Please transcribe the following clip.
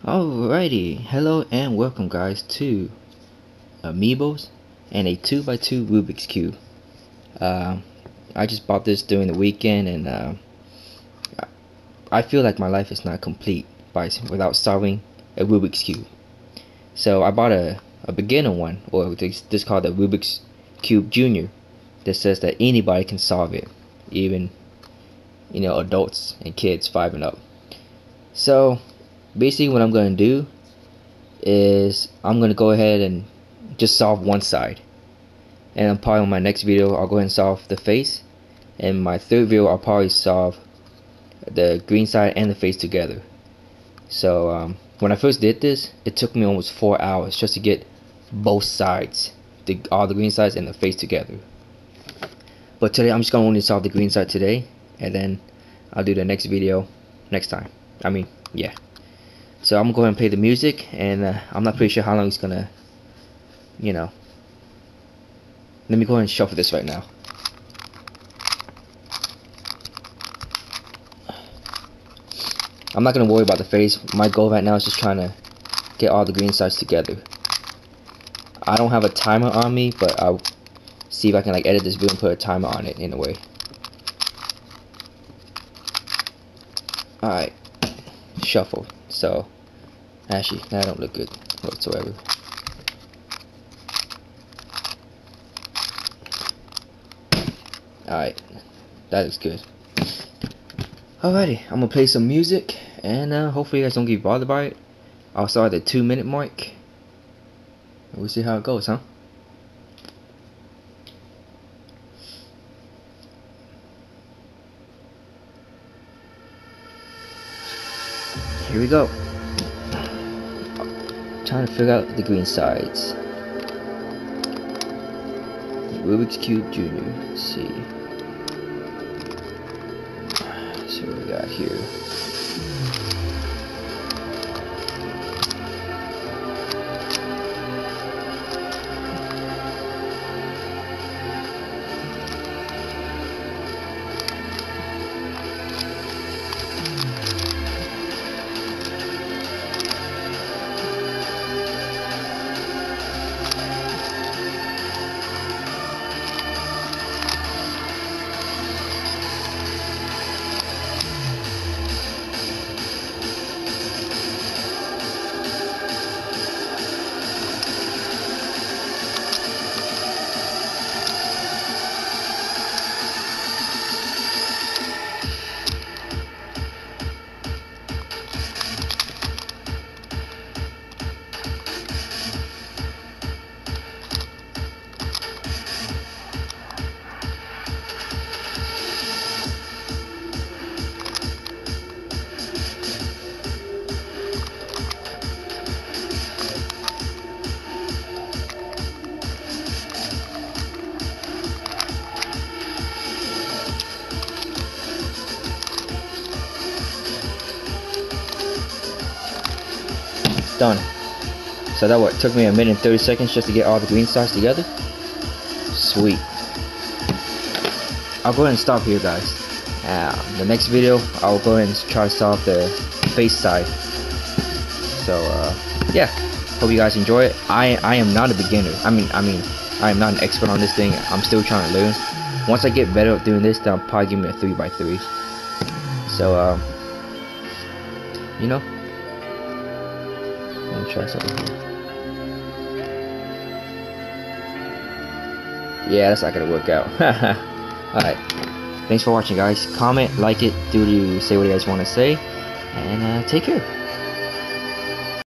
Alrighty, hello and welcome guys to Amiibos and a 2x2 Rubik's Cube. I just bought this during the weekend and I feel like my life is not complete without solving a Rubik's Cube. So I bought a beginner one, or this called the Rubik's Cube Junior, that says that anybody can solve it, even adults and kids 5 and up. So basically what I'm going to do is I'm going to go ahead and just solve one side, and I'm probably on my next video I'll go ahead and solve the face, and my third video I'll probably solve the green side and the face together. So when I first did this, it took me almost 4 hours just to get both sides, all the green sides and the face together. But today I'm just going to only solve the green side today, and then I'll do the next video next time. Yeah. So I'm going to go ahead and play the music, and I'm not pretty sure how long it's gonna, let me go ahead and shuffle this right now. I'm not going to worry about the face. My goal right now is just trying to get all the green sides together. I don't have a timer on me, but I'll see if I can edit this video and put a timer on it in a way. Alright, shuffle. So actually, that don't look good whatsoever. Alright, that looks good. Alrighty, I'm gonna play some music, and hopefully you guys don't get bothered by it. I'll start at the 2-minute mark. We'll see how it goes, huh? Here we go. Trying to figure out the green sides. Rubik's Cube Junior. Let's see. So what we got here. Done. So that took me 1 minute and 30 seconds just to get all the green sides together. Sweet. I'll go ahead and stop here, guys. The next video I'll go ahead and try to solve the face side. So yeah, hope you guys enjoy it. I am not a beginner. I am not an expert on this thing. I'm still trying to learn. Once I get better at doing this, then I'll probably give me a 3x3. So let me try something here. Yeah, that's not gonna work out. Alright. Thanks for watching, guys. Comment, like it, say what you guys want to say, and take care.